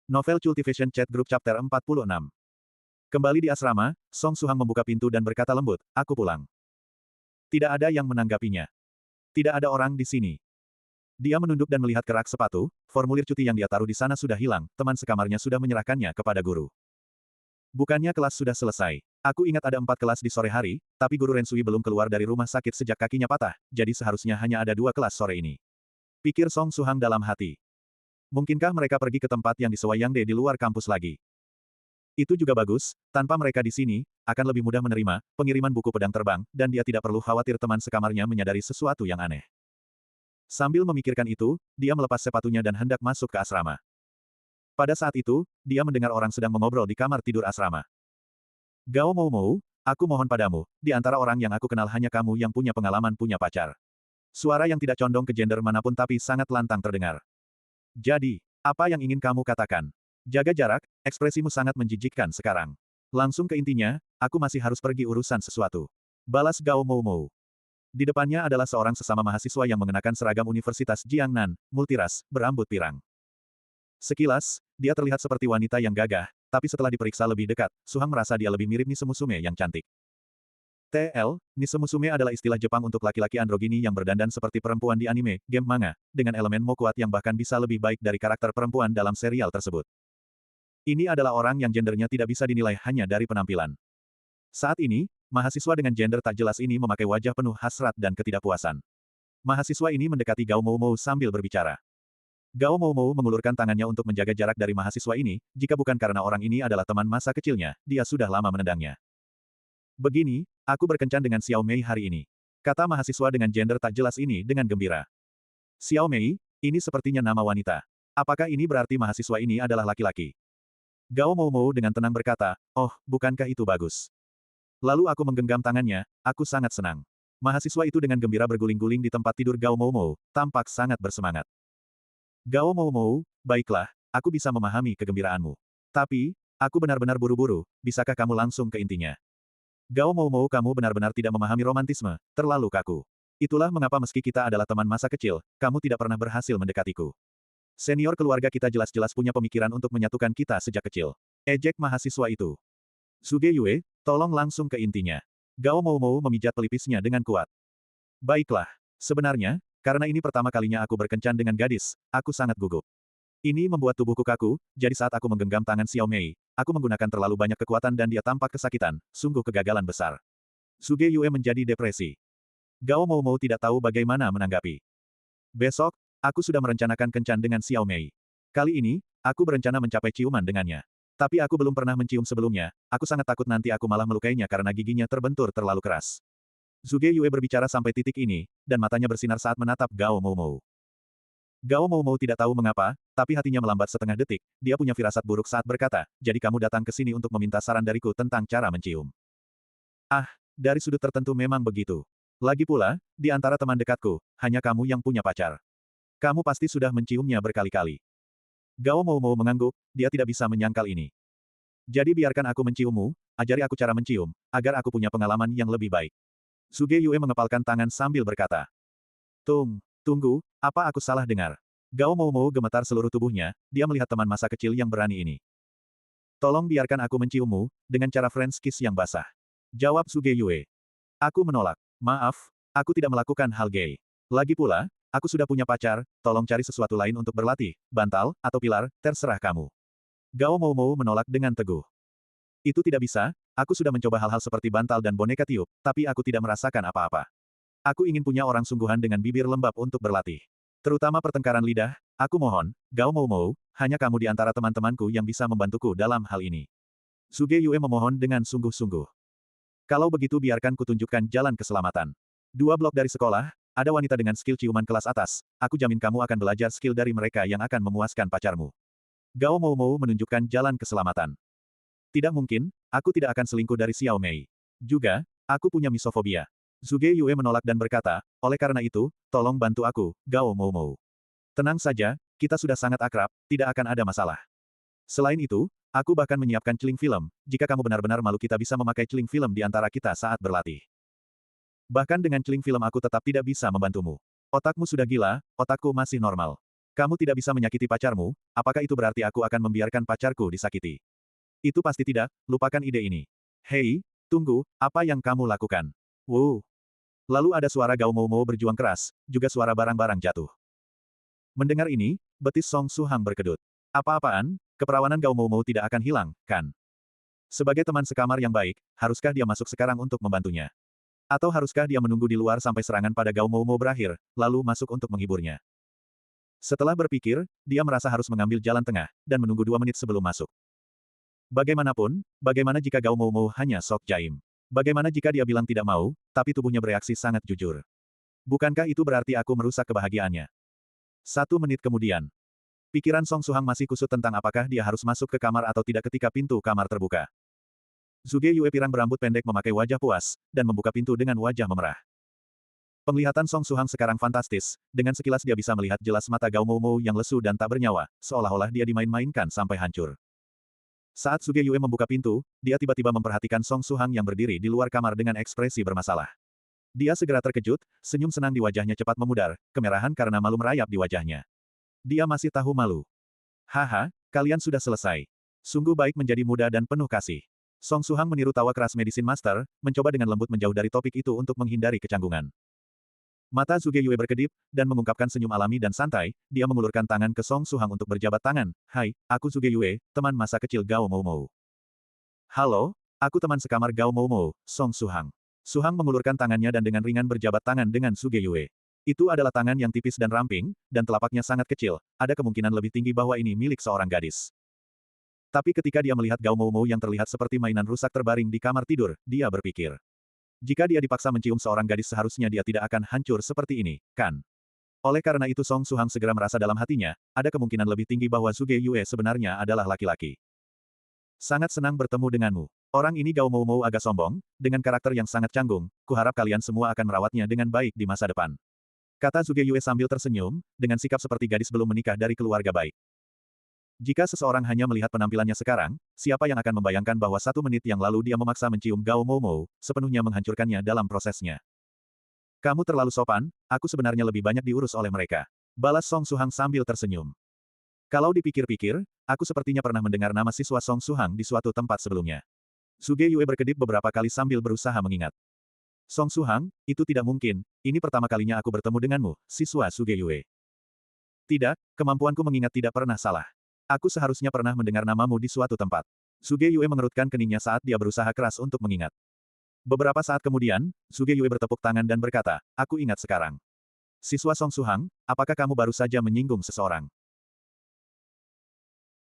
Novel Cultivation Chat Group Chapter 46. Kembali di asrama, Song Suhang membuka pintu dan berkata lembut, aku pulang. Tidak ada yang menanggapinya. Tidak ada orang di sini. Dia menunduk dan melihat ke rak sepatu, formulir cuti yang dia taruh di sana sudah hilang, teman sekamarnya sudah menyerahkannya kepada guru. Bukannya kelas sudah selesai. Aku ingat ada 4 kelas di sore hari, tapi guru Rensui belum keluar dari rumah sakit sejak kakinya patah, jadi seharusnya hanya ada 2 kelas sore ini. Pikir Song Suhang dalam hati. Mungkinkah mereka pergi ke tempat yang disewa Yang De di luar kampus lagi? Itu juga bagus, tanpa mereka di sini, akan lebih mudah menerima pengiriman buku pedang terbang, dan dia tidak perlu khawatir teman sekamarnya menyadari sesuatu yang aneh. Sambil memikirkan itu, dia melepas sepatunya dan hendak masuk ke asrama. Pada saat itu, dia mendengar orang sedang mengobrol di kamar tidur asrama. Gao Mou Mou, aku mohon padamu, di antara orang yang aku kenal hanya kamu yang punya pengalaman punya pacar. Suara yang tidak condong ke gender manapun tapi sangat lantang terdengar. Jadi, apa yang ingin kamu katakan? Jaga jarak, ekspresimu sangat menjijikkan sekarang. Langsung ke intinya, aku masih harus pergi urusan sesuatu. Balas Gao Mou Mou. Di depannya adalah seorang sesama mahasiswa yang mengenakan seragam Universitas Jiangnan, multiras, berambut pirang. Sekilas, dia terlihat seperti wanita yang gagah, tapi setelah diperiksa lebih dekat, Suhang merasa dia lebih mirip Nise Musume yang cantik. TL, Nise Musume adalah istilah Jepang untuk laki-laki androgini yang berdandan seperti perempuan di anime, game manga, dengan elemen mo kuat yang bahkan bisa lebih baik dari karakter perempuan dalam serial tersebut. Ini adalah orang yang gendernya tidak bisa dinilai hanya dari penampilan. Saat ini, mahasiswa dengan gender tak jelas ini memakai wajah penuh hasrat dan ketidakpuasan. Mahasiswa ini mendekati Gao Mou Mou sambil berbicara. Gao Mou Mou mengulurkan tangannya untuk menjaga jarak dari mahasiswa ini, jika bukan karena orang ini adalah teman masa kecilnya, dia sudah lama menendangnya. Begini, aku berkencan dengan Xiao Mei hari ini. Kata mahasiswa dengan gender tak jelas ini dengan gembira. Xiao Mei, ini sepertinya nama wanita. Apakah ini berarti mahasiswa ini adalah laki-laki? Gao Mou Mou dengan tenang berkata, oh, bukankah itu bagus? Lalu aku menggenggam tangannya, aku sangat senang. Mahasiswa itu dengan gembira berguling-guling di tempat tidur Gao Mou Mou, tampak sangat bersemangat. Gao Mou Mou, baiklah, aku bisa memahami kegembiraanmu. Tapi, aku benar-benar buru-buru, bisakah kamu langsung ke intinya? Gao Mou Mou, kamu benar-benar tidak memahami romantisme, terlalu kaku. Itulah mengapa meski kita adalah teman masa kecil, kamu tidak pernah berhasil mendekatiku. Senior keluarga kita jelas-jelas punya pemikiran untuk menyatukan kita sejak kecil. Ejek mahasiswa itu. Suge Yue, tolong langsung ke intinya. Gao Mou Mou memijat pelipisnya dengan kuat. Baiklah. Sebenarnya, karena ini pertama kalinya aku berkencan dengan gadis, aku sangat gugup. Ini membuat tubuhku kaku, jadi saat aku menggenggam tangan Xiao Mei, aku menggunakan terlalu banyak kekuatan dan dia tampak kesakitan, sungguh kegagalan besar. Suge Yue menjadi depresi. Gao Mou Mou tidak tahu bagaimana menanggapi. Besok, aku sudah merencanakan kencan dengan Xiao Mei. Kali ini, aku berencana mencapai ciuman dengannya. Tapi aku belum pernah mencium sebelumnya, aku sangat takut nanti aku malah melukainya karena giginya terbentur terlalu keras. Suge Yue berbicara sampai titik ini, dan matanya bersinar saat menatap Gao Mou Mou. Gao Mou Mou tidak tahu mengapa, tapi hatinya melambat setengah detik, dia punya firasat buruk saat berkata, jadi kamu datang ke sini untuk meminta saran dariku tentang cara mencium. Ah, dari sudut tertentu memang begitu. Lagi pula, di antara teman dekatku, hanya kamu yang punya pacar. Kamu pasti sudah menciumnya berkali-kali. Gao Mou Mou mengangguk, dia tidak bisa menyangkal ini. Jadi biarkan aku menciummu, ajari aku cara mencium, agar aku punya pengalaman yang lebih baik. Suge Yue mengepalkan tangan sambil berkata. Tunggu, apa aku salah dengar? Gao Mou Mou gemetar seluruh tubuhnya, dia melihat teman masa kecil yang berani ini. Tolong biarkan aku menciummu, dengan cara French kiss yang basah. Jawab Suge Yue. Aku menolak. Maaf, aku tidak melakukan hal gay. Lagi pula, aku sudah punya pacar, tolong cari sesuatu lain untuk berlatih, bantal, atau pilar, terserah kamu. Gao Mou Mou menolak dengan teguh. Itu tidak bisa, aku sudah mencoba hal-hal seperti bantal dan boneka tiup, tapi aku tidak merasakan apa-apa. Aku ingin punya orang sungguhan dengan bibir lembab untuk berlatih. Terutama pertengkaran lidah, aku mohon, Gao Mou Mou, hanya kamu di antara teman-temanku yang bisa membantuku dalam hal ini. Suge Yue memohon dengan sungguh-sungguh. Kalau begitu biarkan kutunjukkan jalan keselamatan. 2 blok dari sekolah, ada wanita dengan skill ciuman kelas atas, aku jamin kamu akan belajar skill dari mereka yang akan memuaskan pacarmu. Gao Mou Mou menunjukkan jalan keselamatan. Tidak mungkin, aku tidak akan selingkuh dari Xiao Mei. Juga, aku punya misofobia. Suge Yue menolak dan berkata, oleh karena itu, tolong bantu aku, Gao Mou Mou. Tenang saja, kita sudah sangat akrab, tidak akan ada masalah. Selain itu, aku bahkan menyiapkan celing film, jika kamu benar-benar malu kita bisa memakai celing film di antara kita saat berlatih. Bahkan dengan celing film aku tetap tidak bisa membantumu. Otakmu sudah gila, otakku masih normal. Kamu tidak bisa menyakiti pacarmu, apakah itu berarti aku akan membiarkan pacarku disakiti? Itu pasti tidak, lupakan ide ini. Hei, tunggu, apa yang kamu lakukan? Wow. Lalu ada suara Gao Mou Mou berjuang keras, juga suara barang-barang jatuh. Mendengar ini, betis Song Suhang berkedut. Apa-apaan, keperawanan Gao Mou Mou tidak akan hilang, kan? Sebagai teman sekamar yang baik, haruskah dia masuk sekarang untuk membantunya? Atau haruskah dia menunggu di luar sampai serangan pada Gao Mou Mou berakhir, lalu masuk untuk menghiburnya? Setelah berpikir, dia merasa harus mengambil jalan tengah, dan menunggu 2 menit sebelum masuk. Bagaimanapun, bagaimana jika Gao Mou Mou hanya Sok Jaim? Bagaimana jika dia bilang tidak mau, tapi tubuhnya bereaksi sangat jujur? Bukankah itu berarti aku merusak kebahagiaannya? 1 menit kemudian. Pikiran Song Suhang masih kusut tentang apakah dia harus masuk ke kamar atau tidak ketika pintu kamar terbuka. Zhuge Yue pirang berambut pendek memakai wajah puas, dan membuka pintu dengan wajah memerah. Penglihatan Song Suhang sekarang fantastis, dengan sekilas dia bisa melihat jelas mata Gao Mou Mou yang lesu dan tak bernyawa, seolah-olah dia dimain-mainkan sampai hancur. Saat Zhuge Yue membuka pintu, dia tiba-tiba memperhatikan Song Suhang yang berdiri di luar kamar dengan ekspresi bermasalah. Dia segera terkejut, senyum senang di wajahnya cepat memudar, kemerahan karena malu merayap di wajahnya. Dia masih tahu malu. Haha, kalian sudah selesai. Sungguh baik menjadi muda dan penuh kasih. Song Suhang meniru tawa keras Medicine Master, mencoba dengan lembut menjauh dari topik itu untuk menghindari kecanggungan. Mata Zhuge Yue berkedip, dan mengungkapkan senyum alami dan santai, dia mengulurkan tangan ke Song Suhang untuk berjabat tangan. Hai, aku Zhuge Yue, teman masa kecil Gao Mou Mou. Halo, aku teman sekamar Gao Mou Mou, Song Suhang. Suhang mengulurkan tangannya dan dengan ringan berjabat tangan dengan Zhuge Yue. Itu adalah tangan yang tipis dan ramping, dan telapaknya sangat kecil, ada kemungkinan lebih tinggi bahwa ini milik seorang gadis. Tapi ketika dia melihat Gao Mou Mou yang terlihat seperti mainan rusak terbaring di kamar tidur, dia berpikir. Jika dia dipaksa mencium seorang gadis seharusnya dia tidak akan hancur seperti ini, kan? Oleh karena itu Song Suhang segera merasa dalam hatinya, ada kemungkinan lebih tinggi bahwa Zhuge Yue sebenarnya adalah laki-laki. Sangat senang bertemu denganmu. Orang ini Gao Mou Mou agak sombong, dengan karakter yang sangat canggung, kuharap kalian semua akan merawatnya dengan baik di masa depan. Kata Zhuge Yue sambil tersenyum, dengan sikap seperti gadis belum menikah dari keluarga baik. Jika seseorang hanya melihat penampilannya sekarang, siapa yang akan membayangkan bahwa 1 menit yang lalu dia memaksa mencium Gao Mou Mou, sepenuhnya menghancurkannya dalam prosesnya. Kamu terlalu sopan, aku sebenarnya lebih banyak diurus oleh mereka. Balas Song Suhang sambil tersenyum. Kalau dipikir-pikir, aku sepertinya pernah mendengar nama siswa Song Suhang di suatu tempat sebelumnya. Zhuge Yue berkedip beberapa kali sambil berusaha mengingat. Song Suhang, itu tidak mungkin, ini pertama kalinya aku bertemu denganmu, siswa Zhuge Yue. Tidak, kemampuanku mengingat tidak pernah salah. Aku seharusnya pernah mendengar namamu di suatu tempat. Zhuge Yue mengerutkan keningnya saat dia berusaha keras untuk mengingat. Beberapa saat kemudian, Zhuge Yue bertepuk tangan dan berkata, aku ingat sekarang. Siswa Song Suhang, apakah kamu baru saja menyinggung seseorang?